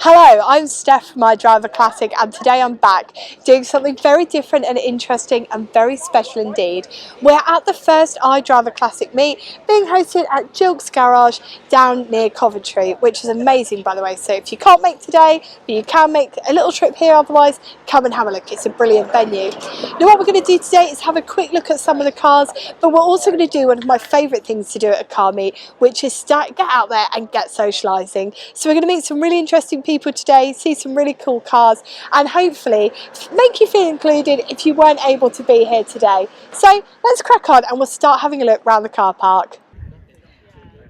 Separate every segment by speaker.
Speaker 1: Hello, I'm Steph from iDrive Classic, and today I'm back doing something very different and interesting and very special indeed. We're at the first iDrive Classic meet being hosted at Gilks Garage down near Coventry, which is amazing by the way. So if you can't make today, but you can make a little trip here otherwise, come and have a look. It's a brilliant venue. Now what we're going to do today is have a quick look at some of the cars, but we're also going to do one of my favourite things to do at a car meet, which is get out there and get socialising. So we're going to meet some really interesting people today, see some really cool cars, and hopefully make you feel included if you weren't able to be here today. So let's crack on and we'll start having a look around the car park.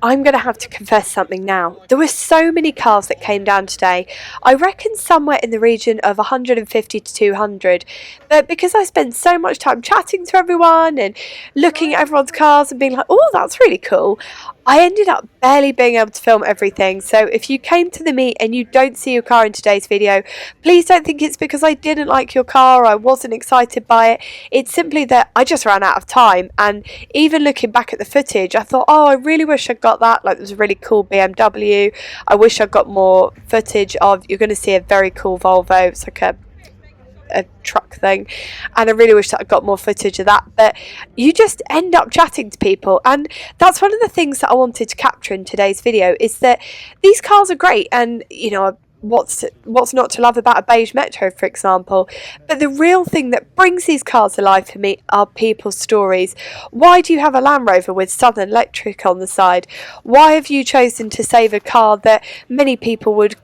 Speaker 1: I'm going to have to confess something now. There were so many cars that came down today. I reckon somewhere in the region of 150 to 200. But because I spent so much time chatting to everyone and looking at everyone's cars and being like, oh, that's really cool, I ended up barely being able to film everything. So if you came to the meet and you don't see your car in today's video, please don't think it's because I didn't like your car or I wasn't excited by it. It's simply that I just ran out of time. And even looking back at the footage, I thought, oh, I really wish I'd got that. Like, there was a really cool BMW. I wish I'd got more footage of, you're going to see a very cool Volvo. It's like a truck thing, and I really wish that I got more footage of that, but you just end up chatting to people, and that's one of the things that I wanted to capture in today's video, is that these cars are great, and you know, what's not to love about a beige Metro, for example, but the real thing that brings these cars alive for me are people's stories. Why do you have a Land Rover with Southern Electric on the side? Why have you chosen to save a car that many people would,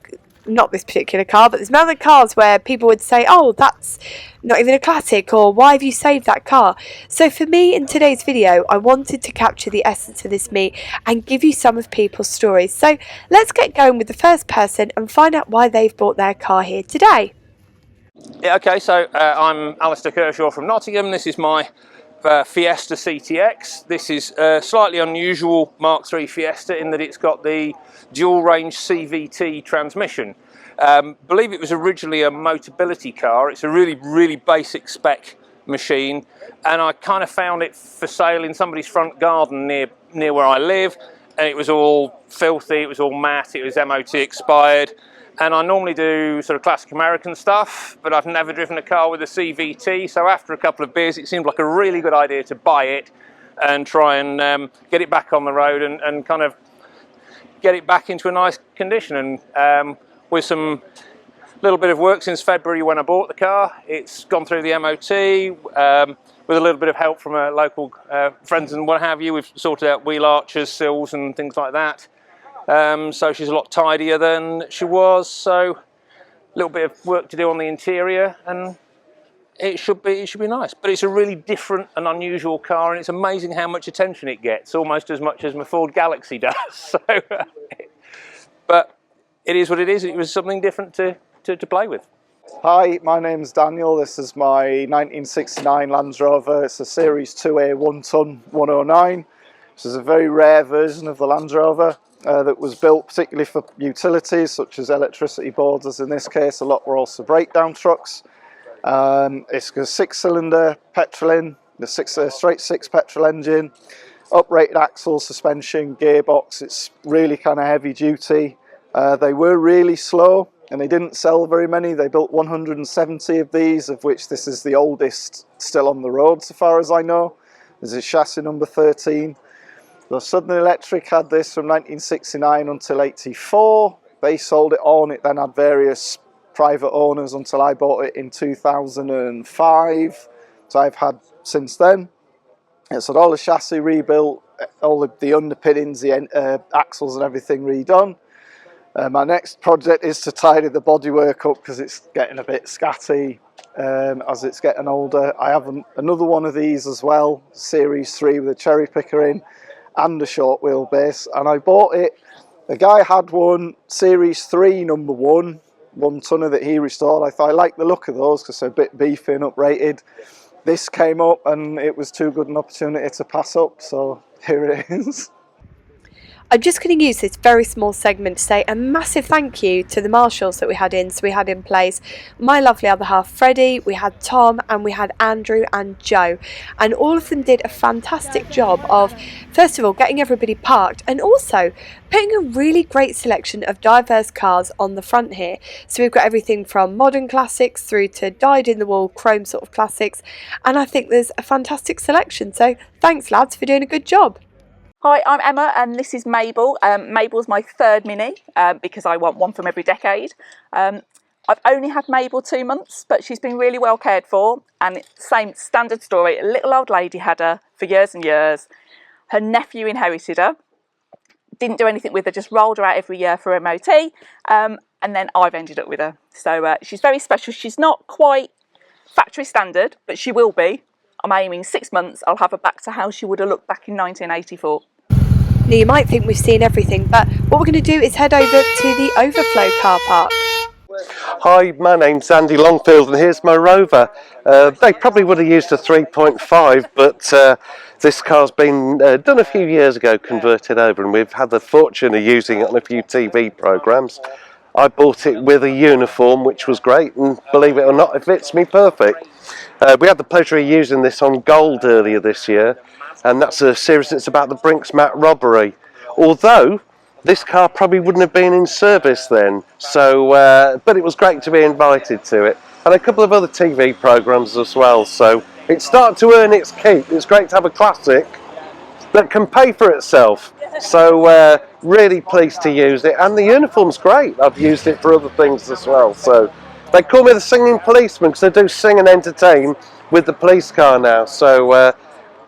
Speaker 1: not this particular car, but there's other cars where people would say, oh, that's not even a classic, or why have you saved that car? So for me, in today's video, I wanted to capture the essence of this meet and give you some of people's stories. So let's get going with the first person and find out why they've bought their car here today.
Speaker 2: Yeah, okay, so I'm Alistair Kershaw from Nottingham. This is my Fiesta CTX. This is a slightly unusual Mark III Fiesta in that it's got the dual range CVT transmission. Believe it was originally a Motability car. It's a really basic spec machine, and I kind of found it for sale in somebody's front garden near where I live, and it was all filthy, it was all matte, it was MOT expired. And I normally do sort of classic American stuff, but I've never driven a car with a CVT, so after a couple of beers it seemed like a really good idea to buy it and try and get it back on the road and kind of get it back into a nice condition. And with some little bit of work since February when I bought the car, it's gone through the MOT, with a little bit of help from local friends and what have you. We've sorted out wheel arches, sills and things like that. So she's a lot tidier than she was, so a little bit of work to do on the interior, and it should be nice. But it's a really different and unusual car, and it's amazing how much attention it gets, almost as much as my Ford Galaxy does. So, but it is what it is. It was something different to play with.
Speaker 3: Hi, my name's Daniel. This is my 1969 Land Rover. It's a Series 2A 1-ton 109. This is a very rare version of the Land Rover. That was built particularly for utilities such as electricity boards, as in this case. A lot were also breakdown trucks. It's a 6-cylinder petrol in, the straight 6 petrol engine, uprated axle, suspension, gearbox. It's really kind of heavy duty. They were really slow and they didn't sell very many. They built 170 of these, of which this is the oldest still on the road so far as I know. This is chassis number 13. The Southern Electric had this from 1969 until 84. They sold it on. It then had various private owners until I bought it in 2005. So I've had since then. It's had all the chassis rebuilt, all the underpinnings, the axles and everything redone. My next project is to tidy the bodywork up because it's getting a bit scatty as it's getting older. I have another one of these as well, Series 3 with a cherry picker in and a short wheelbase, and I bought it. The guy had one Series 3 number 1 tonner that he restored. I thought I liked the look of those because they're a bit beefy and uprated. This came up and it was too good an opportunity to pass up, so here it is.
Speaker 1: I'm just going to use this very small segment to say a massive thank you to the marshals that we had in. So we had in place my lovely other half Freddie, we had Tom, and we had Andrew and Joe, and all of them did a fantastic job of, first of all, getting everybody parked and also putting a really great selection of diverse cars on the front here. So we've got everything from modern classics through to dyed in the wool chrome sort of classics, and I think there's a fantastic selection. So thanks lads for doing a good job.
Speaker 4: Hi, I'm Emma and this is Mabel. Mabel's my third Mini because I want one from every decade. I've only had Mabel 2 months, but she's been really well cared for, and same standard story. A little old lady had her for years and years. Her nephew inherited her, didn't do anything with her, just rolled her out every year for MOT, and then I've ended up with her. So she's very special. She's not quite factory standard, but she will be. I'm aiming 6 months, I'll have her back to how she would have looked back in 1984.
Speaker 1: Now you might think we've seen everything, but what we're going to do is head over to the overflow car park.
Speaker 5: Hi, my name's Andy Longfield and here's my Rover. They probably would have used a 3.5, but this car's been done a few years ago, converted over, and we've had the fortune of using it on a few TV programmes. I bought it with a uniform, which was great, and believe it or not, it fits me perfect. We had the pleasure of using this on Gold earlier this year, and that's a series that's about the Brinks-Mat robbery. Although this car probably wouldn't have been in service then, so but it was great to be invited to it, and a couple of other TV programmes as well. So it's starting to earn its keep. It's great to have a classic that can pay for itself. So really pleased to use it, and the uniform's great. I've used it for other things as well. So they call me the singing policeman because I do sing and entertain with the police car now. So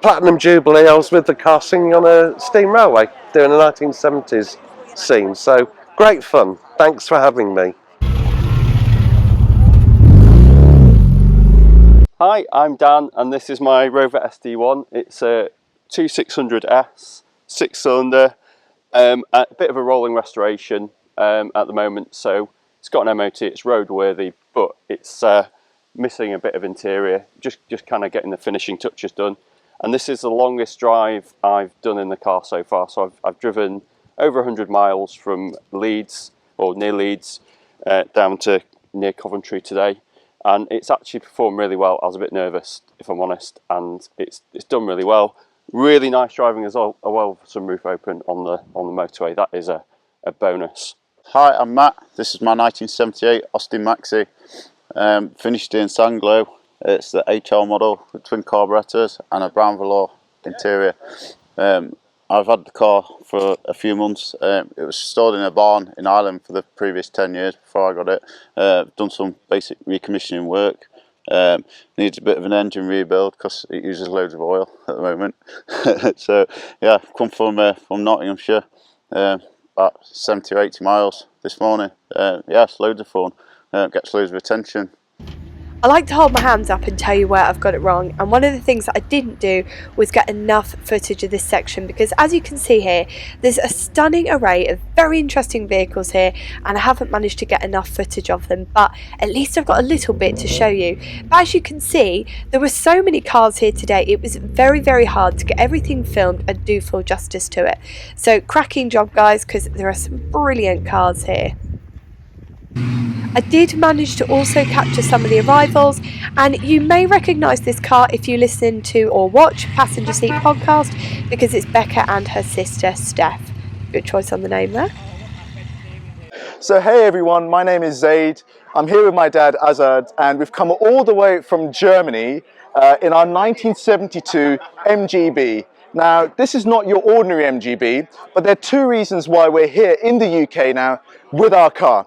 Speaker 5: Platinum Jubilee, I was with the car singing on a steam railway doing a 1970s scene. So great fun. Thanks for having me.
Speaker 6: Hi, I'm Dan and this is my Rover SD1. It's a 2600S, 6-cylinder, a bit of a rolling restoration at the moment. So it's got an MOT, it's roadworthy, but it's missing a bit of interior, just kind of getting the finishing touches done. And this is the longest drive I've done in the car so far. So I've driven over 100 miles from Leeds, or near Leeds, down to near Coventry today. And it's actually performed really well. I was a bit nervous, if I'm honest, and it's done really well. Really nice driving as well, with some roof open on the motorway. That is a bonus.
Speaker 7: Hi, I'm Matt. This is my 1978 Austin Maxi. Finished in Sanglow. It's the HL model with twin carburetors and a brown velour interior. I've had the car for a few months. It was stored in a barn in Ireland for the previous 10 years before I got it. Done some basic recommissioning work. Needs a bit of an engine rebuild because it uses loads of oil at the moment. So yeah, come from Nottinghamshire, about 70 or 80 miles this morning. Yeah, it's loads of fun. Gets loads of attention.
Speaker 1: I like to hold my hands up and tell you where I've got it wrong, and one of the things that I didn't do was get enough footage of this section, because as you can see here, there's a stunning array of very interesting vehicles here, and I haven't managed to get enough footage of them, but at least I've got a little bit to show you. But as you can see, there were so many cars here today, it was very, very hard to get everything filmed and do full justice to it. So cracking job guys, because there are some brilliant cars here. I did manage to also capture some of the arrivals, and you may recognise this car if you listen to or watch Passenger Seat podcast, because it's Becca and her sister Steph. Good choice on the name there.
Speaker 3: So hey everyone, my name is Zaid. I'm here with my dad Azad, and we've come all the way from Germany in our 1972 MGB. Now, this is not your ordinary MGB, but there are two reasons why we're here in the UK now with our car.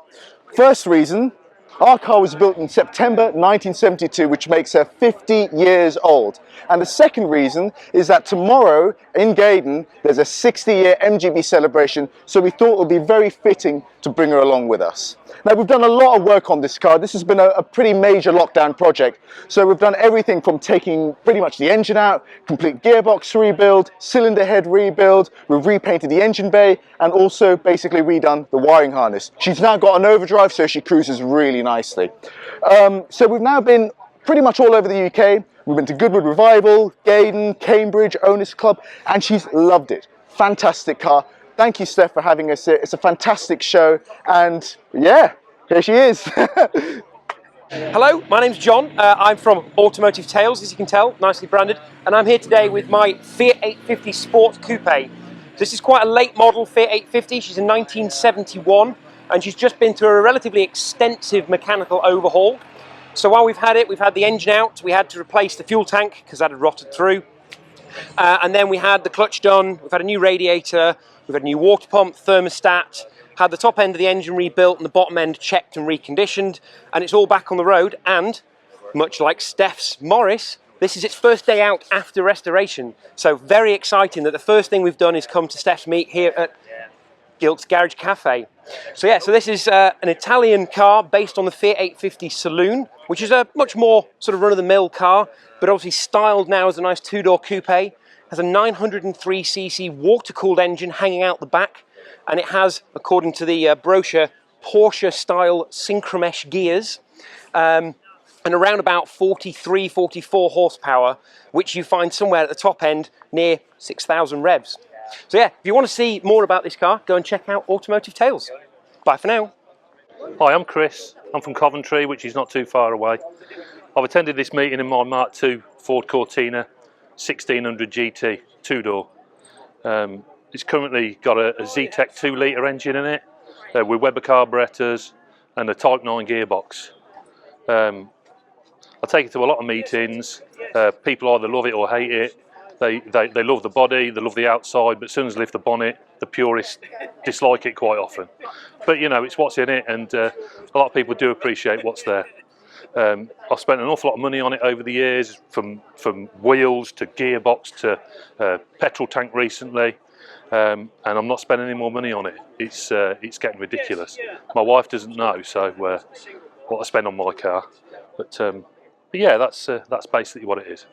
Speaker 3: First reason, our car was built in September 1972, which makes her 50 years old. And the second reason is that tomorrow in Gaydon, there's a 60-year MGB celebration, so we thought it would be very fitting to bring her along with us. Now, we've done a lot of work on this car. This has been a pretty major lockdown project. So we've done everything from taking pretty much the engine out, complete gearbox rebuild, cylinder head rebuild, we've repainted the engine bay, and also basically redone the wiring harness. She's now got an overdrive, so she cruises really nicely. So we've now been pretty much all over the UK. We've been to Goodwood Revival, Gaydon, Cambridge, Owners Club, and she's loved it. Fantastic car. Thank you, Steph, for having us here. It's a fantastic show, and yeah, here she is.
Speaker 8: Hello, my name's John. I'm from Automotive Tales, as you can tell, nicely branded, and I'm here today with my Fiat 850 Sport Coupe. This is quite a late model Fiat 850. She's a 1971, and she's just been through a relatively extensive mechanical overhaul. So while we've had it, we've had the engine out, we had to replace the fuel tank because that had rotted through, and then we had the clutch done, we've had a new radiator, we've had a new water pump, thermostat, had the top end of the engine rebuilt and the bottom end checked and reconditioned, and it's all back on the road. And much like Steph's Morris, this is its first day out after restoration. So very exciting that the first thing we've done is come to Steph's meet here at Gilks Garage Cafe. So yeah, so this is an Italian car based on the Fiat 850 Saloon, which is a much more sort of run-of-the-mill car, but obviously styled now as a nice two-door coupe. Has a 903cc water-cooled engine hanging out the back, and it has, according to the brochure, Porsche-style synchromesh gears, and around about 43, 44 horsepower, which you find somewhere at the top end near 6,000 revs. So yeah, if you want to see more about this car, go and check out Automotive Tales. Bye for now.
Speaker 9: Hi, I'm Chris. I'm from Coventry, which is not too far away. I've attended this meeting in my Mark II Ford Cortina 1600 GT, two-door. It's currently got a Z-Tech 2-litre engine in it, with Weber carburetors and a Type 9 gearbox. I take it to a lot of meetings. People either love it or hate it. They love the body, they love the outside, but as soon as they lift the bonnet, the purists dislike it quite often. But you know, it's what's in it, and a lot of people do appreciate what's there. I've spent an awful lot of money on it over the years, from wheels to gearbox to petrol tank recently, and I'm not spending any more money on it. It's getting ridiculous. My wife doesn't know, so what I spend on my car. But yeah, that's basically what it is.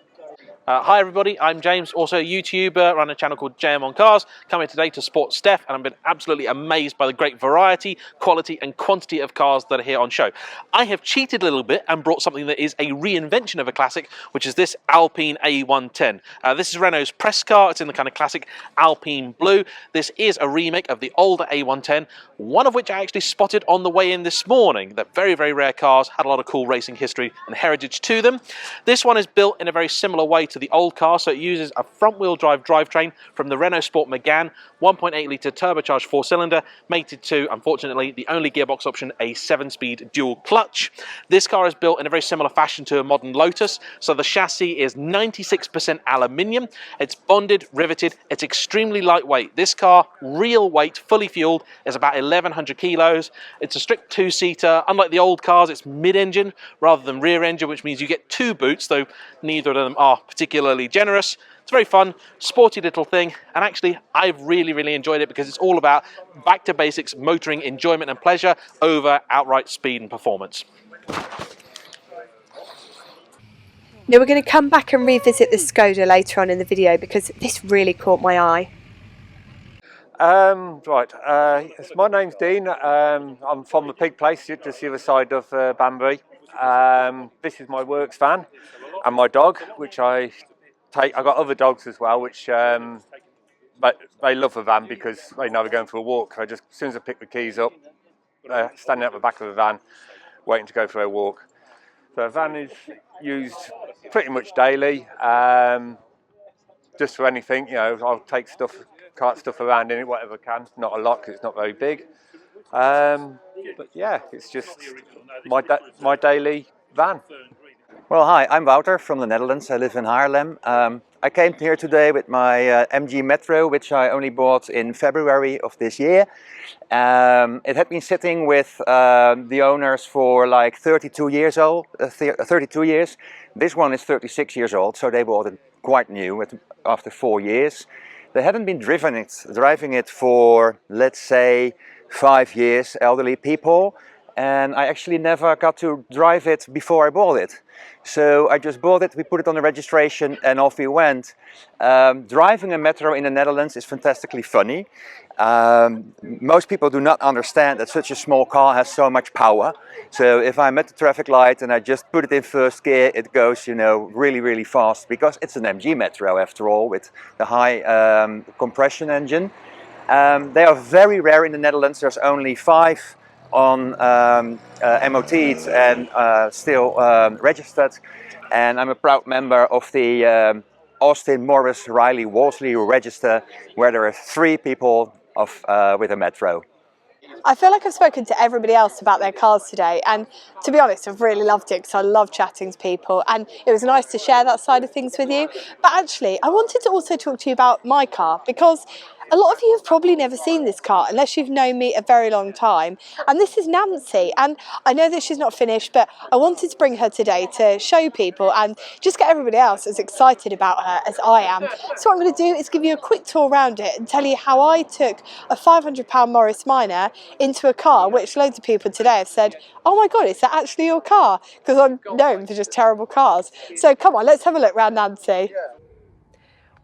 Speaker 10: Hi everybody, I'm James, also a YouTuber, run a channel called JM on Cars, coming today to support Steph, and I've been absolutely amazed by the great variety, quality and quantity of cars that are here on show. I have cheated a little bit and brought something that is a reinvention of a classic, which is this Alpine A110. This is Renault's press car. It's in the kind of classic Alpine blue. This is a remake of the older A110, one of which I actually spotted on the way in this morning. They're very, very rare cars, had a lot of cool racing history and heritage to them. This one is built in a very similar way to the old car, so it uses a front-wheel drive drivetrain from the Renault Sport Megane, 1.8 litre turbocharged 4-cylinder, mated to, unfortunately, the only gearbox option, a 7-speed dual clutch. This car is built in a very similar fashion to a modern Lotus, so the chassis is 96% aluminium, it's bonded, riveted, it's extremely lightweight. This car, real weight, fully fueled, is about 1,100 kilos. It's a strict two-seater. Unlike the old cars, it's mid-engine rather than rear-engine, which means you get two boots, though neither of them are particularly generous. It's very fun, sporty little thing, and actually I've really enjoyed it because it's all about back to basics, motoring, enjoyment and pleasure over outright speed and performance.
Speaker 1: Now we're going to come back and revisit the Skoda later on in the video because this really caught my eye.
Speaker 11: Yes, my name's Dean. I'm from the Pig Place, just the other side of Banbury. This is my works van and my dog, which I take. I've got other dogs as well, which but they love the van because they know we're going for a walk. I just, as soon as I pick the keys up, standing at the back of the van, waiting to go for a walk. So the van is used pretty much daily, just for anything. You know, I'll take stuff, cart stuff around in it, whatever I can. Not a lot because it's not very big. But yeah, it's just my daily van.
Speaker 12: Well, hi, I'm Wouter from the Netherlands. I live in Haarlem. I came here today with my MG Metro, which I only bought in February of this year. It had been sitting with the owners for like 32 years. This one is 36 years old, so they bought it quite new after 4 years. They hadn't been driving it for, let's say, 5 years, elderly people. And I actually never got to drive it before I bought it. So I just bought it, we put it on the registration and off we went. Driving a Metro in the Netherlands is fantastically funny. Most people do not understand that such a small car has so much power. So if I'm at the traffic light and I just put it in first gear, it goes, you know, really fast because it's an MG Metro after all, with the high compression engine. They are very rare in the Netherlands. There's only 5 on MOT'd and still registered. And I'm a proud member of the Austin, Morris, Riley, Wolseley register, where there are 3 people with a Metro.
Speaker 1: I feel like I've spoken to everybody else about their cars today, and to be honest, I've really loved it because I love chatting to people, and it was nice to share that side of things with you. But actually, I wanted to also talk to you about my car, because a lot of you have probably never seen this car unless you've known me a very long time. And this is Nancy, and I know that she's not finished, but I wanted to bring her today to show people and just get everybody else as excited about her as I am. So what I'm going to do is give you a quick tour around it and tell you how I took a £500 Morris Minor into a car which loads of people today have said, oh my god, is that actually your car? Because I'm known for just terrible cars. So come on, let's have a look around Nancy.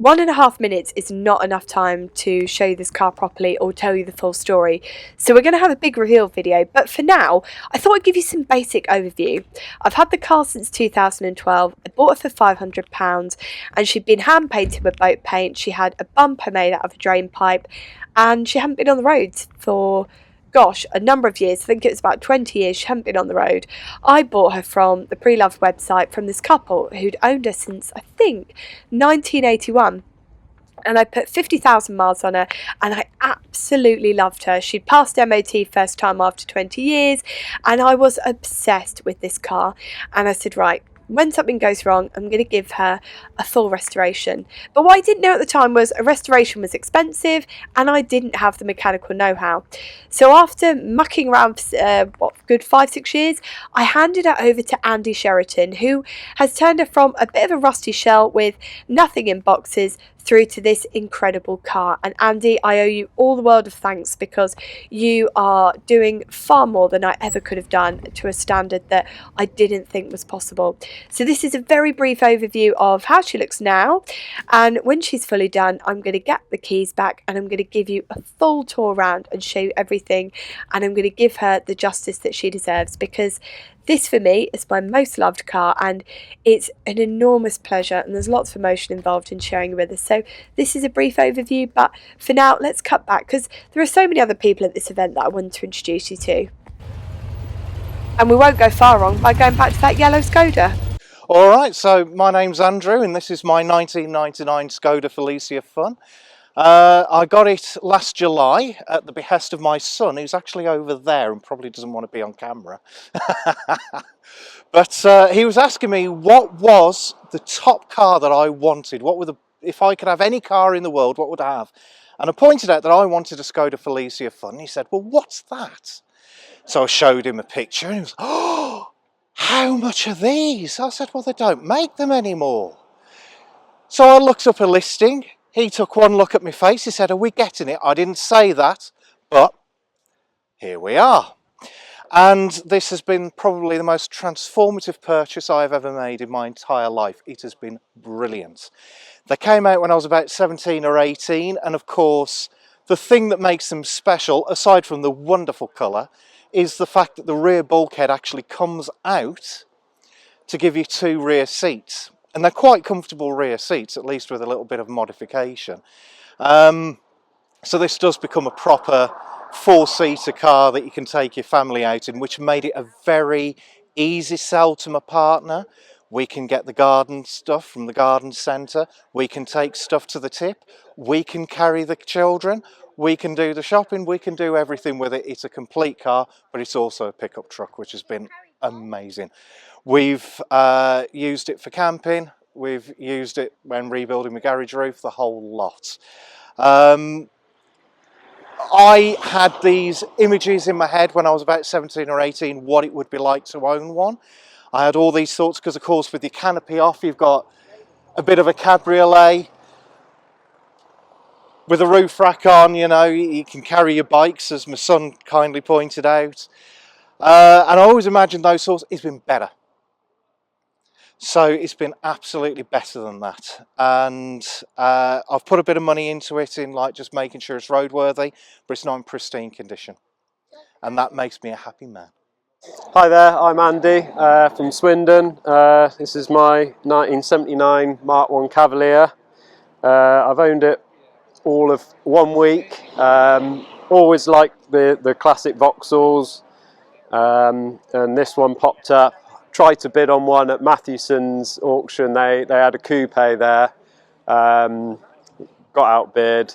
Speaker 1: 1.5 minutes is not enough time to show you this car properly or tell you the full story. So we're going to have a big reveal video, but for now, I thought I'd give you some basic overview. I've had the car since 2012, I bought her for £500 and she'd been hand painted with boat paint, she had a bumper made out of a drain pipe and she hadn't been on the roads for gosh, a number of years. I think it was about 20 years she hadn't been on the road. I bought her from the Pre-Loved website from this couple who'd owned her since, I think, 1981. And I put 50,000 miles on her and I absolutely loved her. She'd passed MOT first time after 20 years and I was obsessed with this car. And I said, right, when something goes wrong, I'm going to give her a full restoration. But what I didn't know at the time was a restoration was expensive and I didn't have the mechanical know-how. So after mucking around for good 5-6 years, I handed her over to Andy Sheraton, who has turned her from a bit of a rusty shell with nothing in boxes through to this incredible car. And Andy, I owe you all the world of thanks because you are doing far more than I ever could have done to a standard that I didn't think was possible. So this is a very brief overview of how she looks now, and when she's fully done, I'm going to get the keys back and I'm going to give you a full tour around and show you everything, and I'm going to give her the justice that she deserves, because this for me is my most loved car and it's an enormous pleasure and there's lots of emotion involved in sharing it with us. So this is a brief overview, but for now let's cut back because there are so many other people at this event that I wanted to introduce you to. And we won't go far wrong by going back to that yellow Skoda.
Speaker 13: Alright, so my name's Andrew and this is my 1999 Skoda Felicia Fun. I got it last July at the behest of my son, who's actually over there and probably doesn't want to be on camera. But he was asking me what was the top car that I wanted. If I could have any car in the world, what would I have? And I pointed out that I wanted a Skoda Felicia Fun. And he said, well, what's that? So I showed him a picture and he was, oh, how much are these? I said, well, they don't make them anymore. So I looked up a listing. He took one look at my face, he said, are we getting it? I didn't say that, but here we are. And this has been probably the most transformative purchase I've ever made in my entire life. It has been brilliant. They came out when I was about 17 or 18, and of course, the thing that makes them special, aside from the wonderful colour, is the fact that the rear bulkhead actually comes out to give you 2 rear seats. And they're quite comfortable rear seats, at least with a little bit of modification. So this does become a proper 4-seater car that you can take your family out in, which made it a very easy sell to my partner. We can get the garden stuff from the garden centre. We can take stuff to the tip. We can carry the children. We can do the shopping. We can do everything with it. It's a complete car, but it's also a pickup truck, which has been amazing. We've used it for camping, we've used it when rebuilding the garage roof, the whole lot. I had these images in my head when I was about 17 or 18, what it would be like to own one. I had all these thoughts because, of course, with your canopy off, you've got a bit of a cabriolet. With a roof rack on, you know, you can carry your bikes, as my son kindly pointed out. And I always imagined those sorts. It's been better. So it's been absolutely better than that. And I've put a bit of money into it in like just making sure it's roadworthy, but it's not in pristine condition. And that makes me a happy man.
Speaker 6: Hi there, I'm Andy from Swindon. This is my 1979 Mark I Cavalier. I've owned it
Speaker 14: all of 1 week. Always liked the classic Vauxhalls, and this one popped up. Tried to bid on one at Matthewson's auction. They had a coupe there. Got outbid.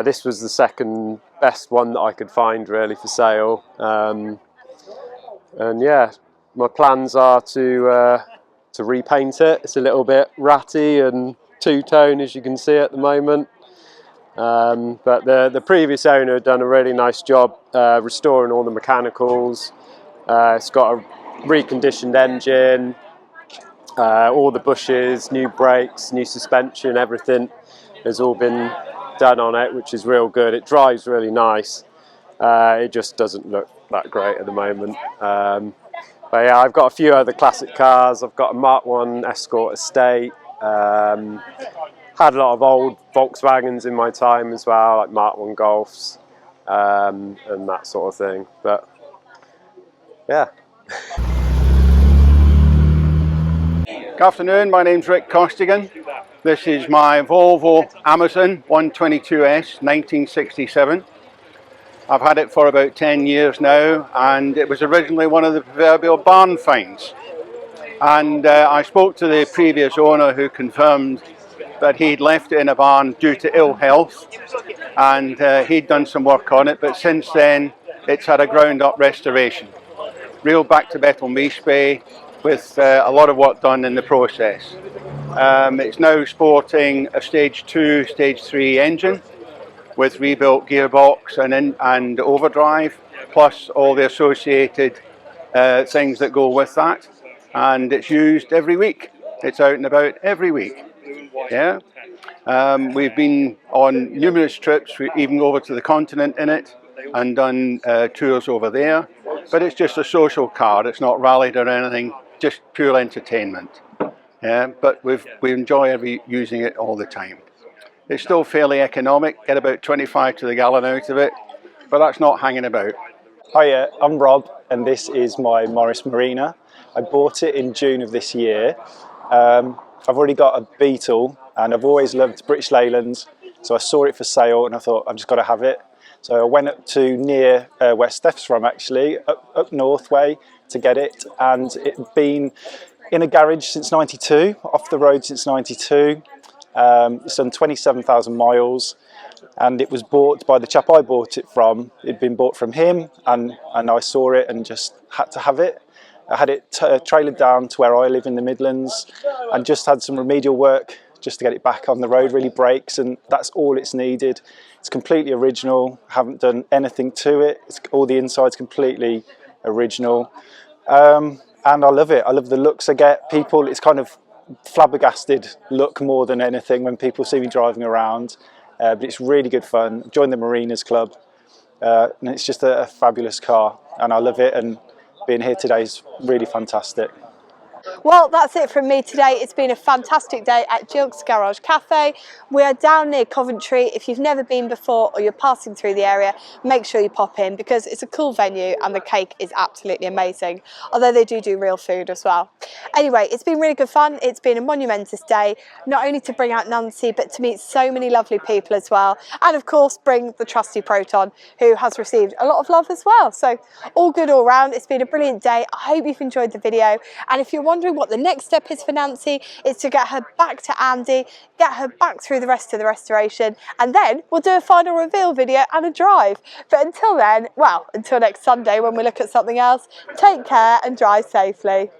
Speaker 14: This was the second best one that I could find really for sale. And yeah, my plans are to repaint it. It's a little bit ratty and two-tone, as you can see at the moment. But the previous owner had done a really nice job restoring all the mechanicals. It's got a reconditioned engine, all the bushes, new brakes, new suspension, everything has all been done on it, which is real good. It drives really nice. It just doesn't look that great at the moment. But yeah, I've got a few other classic cars. I've got a Mark 1 Escort Estate. Had a lot of old Volkswagens in my time as well, like Mark 1 Golfs, and that sort of thing. But yeah.
Speaker 15: Good afternoon, my name's Rick Costigan. This is my Volvo Amazon 122S 1967. I've had it for about 10 years now, and it was originally one of the proverbial barn finds. And I spoke to the previous owner, who confirmed that he'd left it in a barn due to ill health, and he'd done some work on it, but since then it's had a ground up restoration. Real back to metal Mispay with a lot of work done in the process. It's now sporting a stage 2, stage 3 engine with rebuilt gearbox and overdrive, plus all the associated things that go with that. And it's used every week. It's out and about every week. Yeah. We've been on numerous trips, even over to the continent in it, and done tours over there. But it's just a social car. It's not rallied or anything, just pure entertainment. Yeah. But we enjoy using it all the time. It's still fairly economic, get about 25 to the gallon out of it, but that's not hanging about.
Speaker 16: Hiya, I'm Rob, and this is my Morris Marina. I bought it in June of this year. I've already got a Beetle, and I've always loved British Leylands, so I saw it for sale and I thought I've just got to have it. So I went up to near where Steph's from, actually, up north way to get it, and it'd been in a garage since 92, off the road since 92. It's done 27,000 miles, and it was bought by the chap I bought it from. It'd been bought from him, and I saw it and just had to have it. I had it trailered down to where I live in the Midlands, and just had some remedial work just to get it back on the road, really brakes, and that's all it's needed. It's completely original, haven't done anything to it. All the inside's completely original, and I love it. I love the looks I get. People, it's kind of flabbergasted look more than anything when people see me driving around, but it's really good fun. Join the Marinas Club, and it's just a fabulous car, and I love it, and being here today is really fantastic.
Speaker 1: Well, that's it from me today. It's been a fantastic day at Gilks Garage Cafe. We are down near Coventry. If you've never been before or you're passing through the area, make sure you pop in because it's a cool venue and the cake is absolutely amazing. Although they do real food as well. Anyway, it's been really good fun. It's been a monumentous day, not only to bring out Nancy, but to meet so many lovely people as well. And of course, bring the trusty Proton, who has received a lot of love as well. So all good all round. It's been a brilliant day. I hope you've enjoyed the video. And if you're wondering what the next step is for Nancy, is to get her back to Andy, get her back through the rest of the restoration, and then we'll do a final reveal video and a drive. But until then, well, until next Sunday when we look at something else, take care and drive safely.